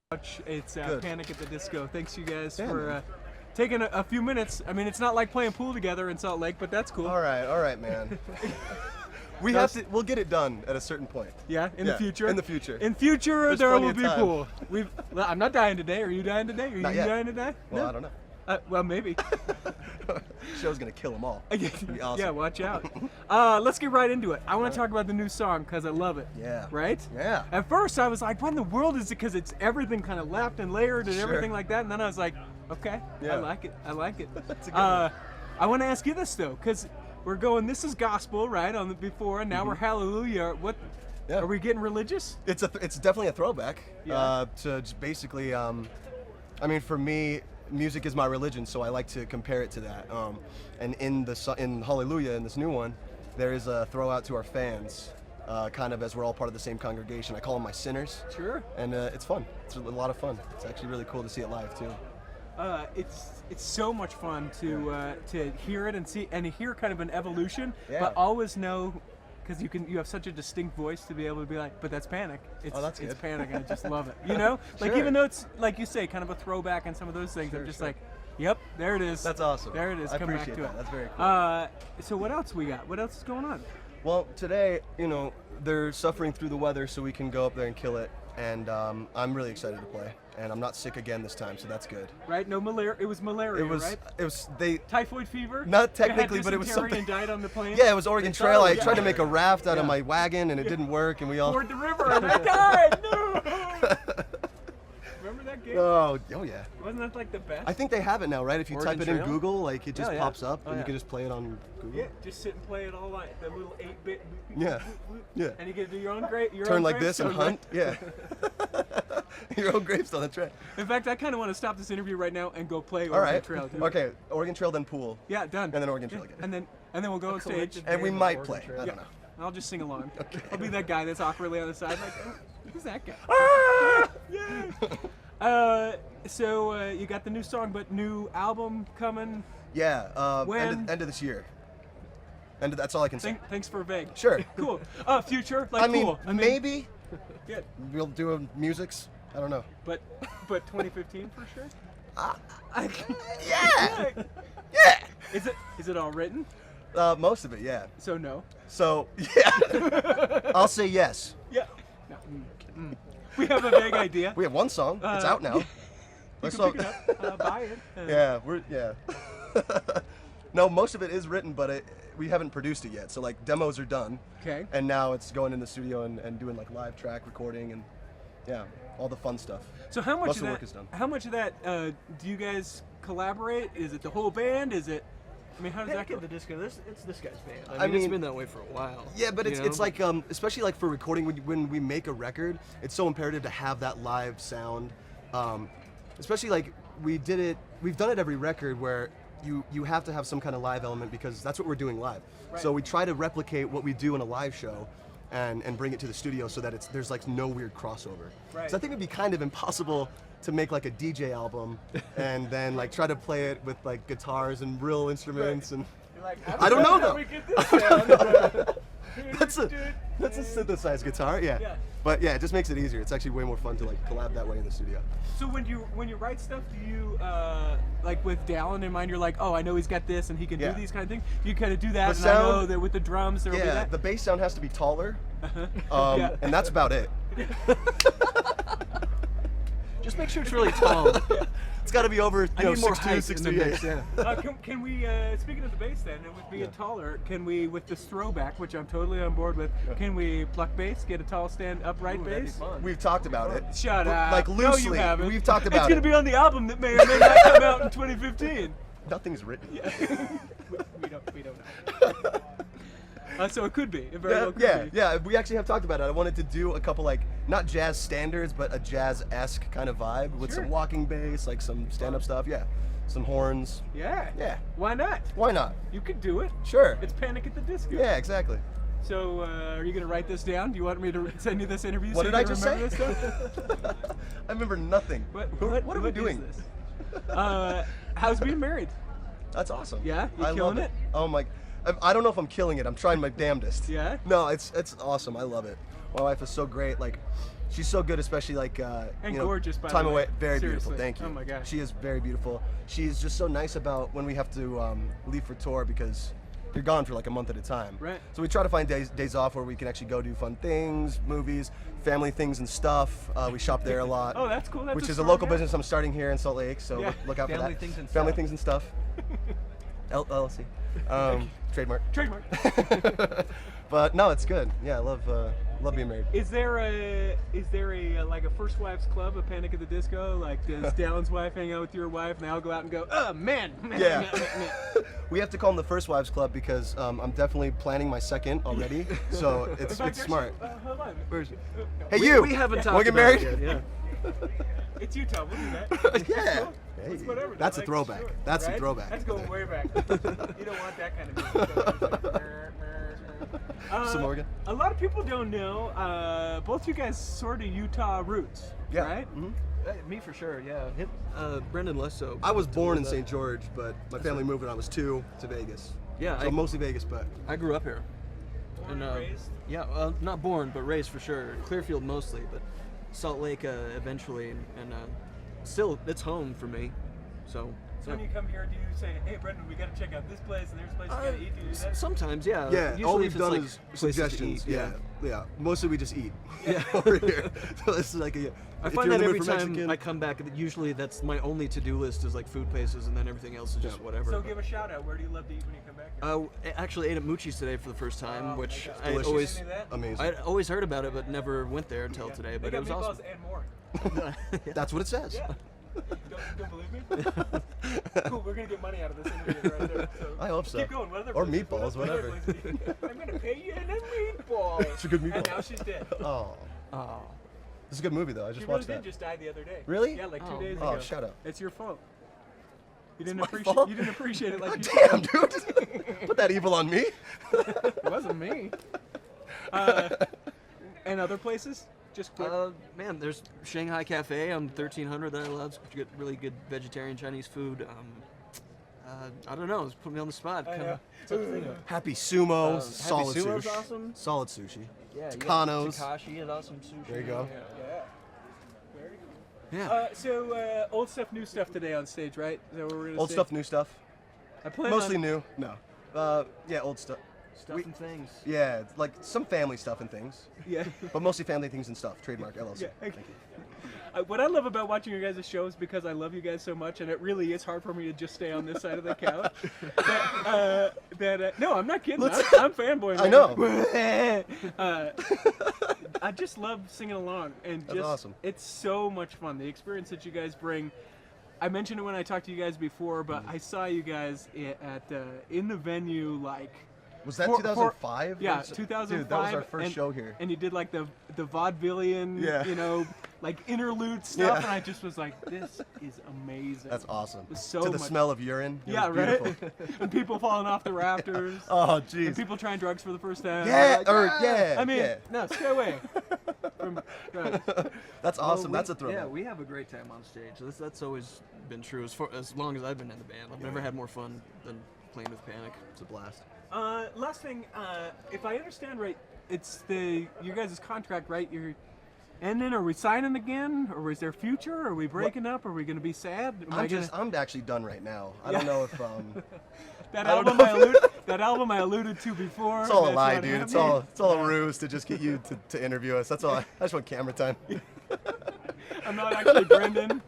It's Panic at the Disco. Thanks you guys for taking a few minutes. I mean, it's not like playing pool together in Salt Lake, but that's cool. All right, man. We'll get it done at a certain point. Yeah, in the future. In the future. In future, There's there plenty will of be time. pool. I'm not dying today. Are you dying today? Are Not you yet. dying today? Well, No? I don't know. Well, maybe. Show's gonna kill them all. It'd be awesome. Yeah, watch out. Let's get right into it. I want to talk about the new song because I love it. Yeah. Right? Yeah. At first, I was like, what in the world is it? Because it's everything kind of lapped and layered and Sure. everything like that. And then I was like, okay, Yeah. I like it. I like it. That's a good one. I want to ask you this, though, because we're going, this is gospel, right, on the before, and now we're hallelujah. What? Yeah. Are we getting religious? It's definitely a throwback. Yeah. To just basically, I mean, for me, music is my religion, so I like to compare it to that. And in Hallelujah, in this new one, there is a throw out to our fans, kind of as we're all part of the same congregation. I call them my sinners. Sure. And it's fun. It's a lot of fun. It's actually really cool to see it live too. It's so much fun to hear it and see and hear kind of an evolution, Yeah. but always know. Because you have such a distinct voice to be able to be like, but that's Panic. That's It's good. Panic, and I just love it. You know, like Sure. even though it's like you say, kind of a throwback and some of those things, I'm just like, yep, there it is. That's awesome. There it is. I Come back appreciate to that. it. That's very cool. So what else we got? What else is going on? Well, today, they're suffering through the weather, so we can go up there and kill it. And I'm really excited to play. And I'm not sick again this time, so that's good. Right? No malaria. It was malaria, right? It was they. Typhoid fever. Not You had technically, but it was dysentery something. and died on the plane. Yeah, it was Oregon Trail. I yeah. tried to make a raft out of Yeah. my wagon, and it didn't work, and we all. Poured the river and I died. No. Remember that game? Oh yeah. Wasn't that like the best? I think they have it now, right? If you Oregon type it in Trail? Google, like it just Yeah. pops up, Oh, and yeah. you can just play it on Google. Yeah, just sit and play it all like the little 8-bit. Yeah. Yeah. And you get to do your own great. Turn like this and hunt. Yeah. Your own gravestone. That's right. In fact, I kind of want to stop this interview right now and go play All Oregon right. Trail. Dude. Okay. Oregon Trail, then pool, Yeah, done. and then Oregon Trail again. And then we'll go on stage. collective- And we Band of might Oregon play. Trail. I Yeah. don't know. I'll just sing along. I'll be that guy that's awkwardly on the side, like, oh, who's that guy? Yeah. So you got the new song, but new album coming. Yeah. When? End of this year. That's all I can say. Thanks for vague. Sure. Cool. Future, like I mean, cool. maybe Good. we'll do a musics. I don't know. But 2015 for sure. Yeah. Yeah. Is it all written? Most of it, yeah. So no. So yeah. I'll say yes. Yeah. No. We have a vague idea. We have one song. It's out now. You Let's can pick it up, buy it. Yeah. No, most of it is written, but we haven't produced it yet. So like demos are done. Okay. And now it's going in the studio and doing like live track recording and yeah, all the fun stuff. So how much Most of of the that? work is done. How much of that do you guys collaborate? Is it the whole band? Is it? I mean, how does that Panic go? at the Disco, it's this guy's band. I I mean, it's mean- been that way for a while. Yeah, but it's you know? it's like especially like for recording when we make a record, it's so imperative to have that live sound. Especially like we've done it every record where you have to have some kind of live element because that's what we're doing live. Right. So we try to replicate what we do in a live show and bring it to the studio so that there's like no weird crossover. Right. So I think it'd be kind of impossible to make like a DJ album and then like try to play it with like guitars and real instruments and You're like, I don't know how though. we get this sound? That's a synthesized guitar, yeah. Yeah. But yeah, it just makes it easier. It's actually way more fun to like collab that way in the studio. So when you write stuff, do you like with Dallin in mind? You're like, oh, I know he's got this and he can Yeah. do these kind of things. You kind of do that, The and I know sound- that with the drums there will be Yeah, that. the bass sound has to be taller, Yeah. and that's about it. Just make sure it's really tall. It's got to be over, I need more 6'2", height in the mix, 6'3". yeah. Can we, speaking of the bass then, and with being taller, can we, with this throwback, which I'm totally on board with, can we pluck bass, get a tall stand upright That'd be bass? fun. We've talked about it. Shut up. Like No, you loosely, haven't. we've talked It's about going it. to be on the album that may or may not come out in 2015. Nothing's written. we don't know. So it could be. It very well could be. Yeah. We actually have talked about it. I wanted to do a couple like not jazz standards, but a jazz-esque kind of vibe with Sure. some walking bass, like some stand-up stuff. Yeah, some horns. Yeah. Yeah. Why not? Why not? You could do it. Sure. It's Panic at the Disco. Yeah, exactly. So, are you going to write this down? Do you want me to send you this interview What so did you I can just remember say? this stuff? I remember nothing. What are we is doing? this? How's being married? That's awesome. Yeah? You I killing love it? Oh my! I don't know if I'm killing it. I'm trying my damnedest. Yeah? No, it's awesome. I love it. My wife is so great. Like, She's so good, especially like And you know, gorgeous, by the time way. away. Very Seriously. beautiful. Thank you. Oh my gosh. She is very beautiful. She's just so nice about when we have to leave for tour because you're gone for like a month at a time. Right. So we try to find days off where we can actually go do fun things, movies, family things and stuff. We shop there a lot. Oh, that's cool. That's which is a strong local guy. business I'm starting here in Salt Lake. So Yeah. look out for Family that. things and Family stuff. things and stuff. LLC. Trademark. Trademark. But no, it's good. Yeah, I love being married. Is there a like a first wives club, a Panic at the Disco? Like, does Dallin's wife hang out with your wife, and they all go out and go, oh man, Yeah. man. We have to call them the First Wives Club because I'm definitely planning my second already. So In it's fact, smart. actually, hold on. Where's Hey, you! We haven't Wanna talked get about married? it yet. Yeah. It's Utah. We'll do that. Yeah. Cool. Hey, It's whatever. that's a Like, throwback. sure, That's right? a throwback. That's going way back. You don't want that kind of music. Some Morgan? A lot of people don't know. Both you guys sort of Utah roots, Yeah. right? Mhm. Me for sure. Yeah. Brendon less so. I was born in That- St. George, but my family moved when I was 2 to Vegas. Yeah, So I- mostly Vegas, but I grew up here. Born and raised? Yeah, not born, but raised for sure. Clearfield mostly, but Salt Lake eventually, and still it's home for me. So. So when you come here, do you say, "Hey, Brendon, we got to check out this place and there's a place you got to eat"? Do you do that? Sometimes, yeah. yeah, Usually all if we've it's done like is places to suggestions. eat, Yeah. Mostly we just eat. Yeah. Over here. So this is like a. I if find you're in that the every mood for time Mexican- I come back, usually that's my only to-do list is like food places, and then everything else is just Yeah. whatever. So give a shout out. Where do you love to eat when you come back here? I actually ate at Moochie's today for the first time, Oh, which my God. I Delicious. always Any of that? Amazing. I'd always heard about it, but never went there until Yeah. today. They But got it was meatballs awesome. and more. That's what it says. Yeah. Don't believe me? Cool, we're gonna get money out of this interview right there. So I hope so. Keep going. What other Or places? meatballs, What other whatever. places? I'm gonna pay you in a meatball. It's a good And meatball. now she's dead. Oh, Oh. this is a good movie though. I She just really watched did that. just die the other day. Really? Yeah, like 2 Oh. days Oh, ago. shut up. It's your fault. You didn't my appreciate. fault? You didn't appreciate it like you Damn, should. dude. Put that evil on me. It wasn't me. And other places? Just quick. Man, there's Shanghai Cafe on 1300 that I love. It's get really good vegetarian Chinese food. I don't know. Just put me on the spot. I Kinda- know. Happy Sumo, Happy solid Sumo's sushi. awesome. Solid sushi. Yeah, Takanos. Takashi and awesome sushi. There you go. Yeah. Very cool. Yeah. So old stuff, new stuff today on stage, right? Is that what we're gonna Old say? stuff, new stuff. I plan Mostly on, new. No. Yeah, old stuff. Stuff and things. Yeah, like some family stuff and things, Yeah. but mostly family things and stuff. Trademark LLC. Yeah. Thank you. What I love about watching your guys' shows, because I love you guys so much, and it really is hard for me to just stay on this side of the couch. No, I'm not kidding. I'm fanboying. I know. I just love singing along, and That's just awesome. it's so much fun. The experience that you guys bring. I mentioned it when I talked to you guys before, but I saw you guys in the venue like. Was that For- 2005? Yeah, 2005. Dude, that was our first and, show here. And you did like the vaudevillian, Yeah. like interlude stuff, Yeah. and I just was like, this is amazing. That's awesome. It was so to the much- smell of urine. It Yeah, was right. beautiful. And people falling off the rafters. Oh, And jeez. people trying drugs for the first time. Yeah, Like, or "Ah." yeah. I mean, yeah. no, stay away from drugs. That's awesome. Well, That's a throwback. Yeah, we have a great time on stage. That's always been true as long as I've been in the band. I've never had more fun than playing with Panic. It's a blast. Last thing, if I understand right, it's you guys' contract, right? You're ending. Are we signing again, or is there future? Are we breaking up? Are we going to be sad? Am I gonna- I'm actually done right now. I don't know if that I don't album that album I alluded to before. it's all a that's lie, not dude. It's happening? all a ruse to just get you to interview us. That's all. I just want camera time. I'm not actually Brendon.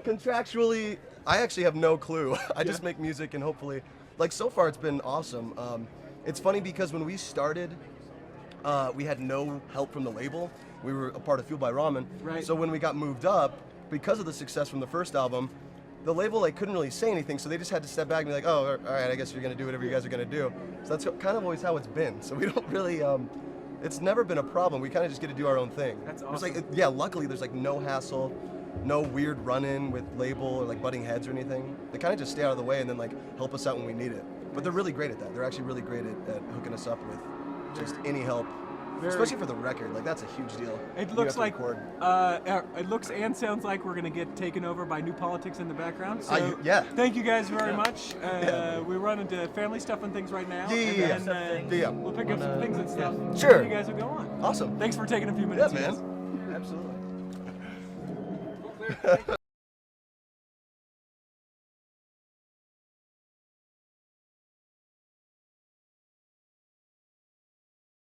Contractually, I actually have no clue. I just make music and hopefully, like so far, it's been awesome. It's funny because when we started, we had no help from the label. We were a part of Fueled by Ramen. Right. So when we got moved up, because of the success from the first album, the label couldn't really say anything. So they just had to step back and be like, "Oh, all right, I guess you're gonna do whatever you guys are gonna do." So that's kind of always how it's been. So we don't really. It's never been a problem. We kind of just get to do our own thing. That's There's like, awesome. yeah, luckily there's like no hassle, no weird run-in with label or like butting heads or anything. They kind of just stay out of the way and then like help us out when we need it. But they're really great at that. They're actually really great at hooking us up with just any help, Very- especially for the record. Like that's a huge deal. It You looks have to like record. it looks and sounds like we're gonna get taken over by New Politics in the background. So yeah. thank you guys very much. We run into family stuff and things right now. Yeah, and then, yeah. we'll pick up some things and stuff. Sure. And you guys will go on. Awesome. Thanks for taking a few minutes. Yeah, guys. man. Absolutely.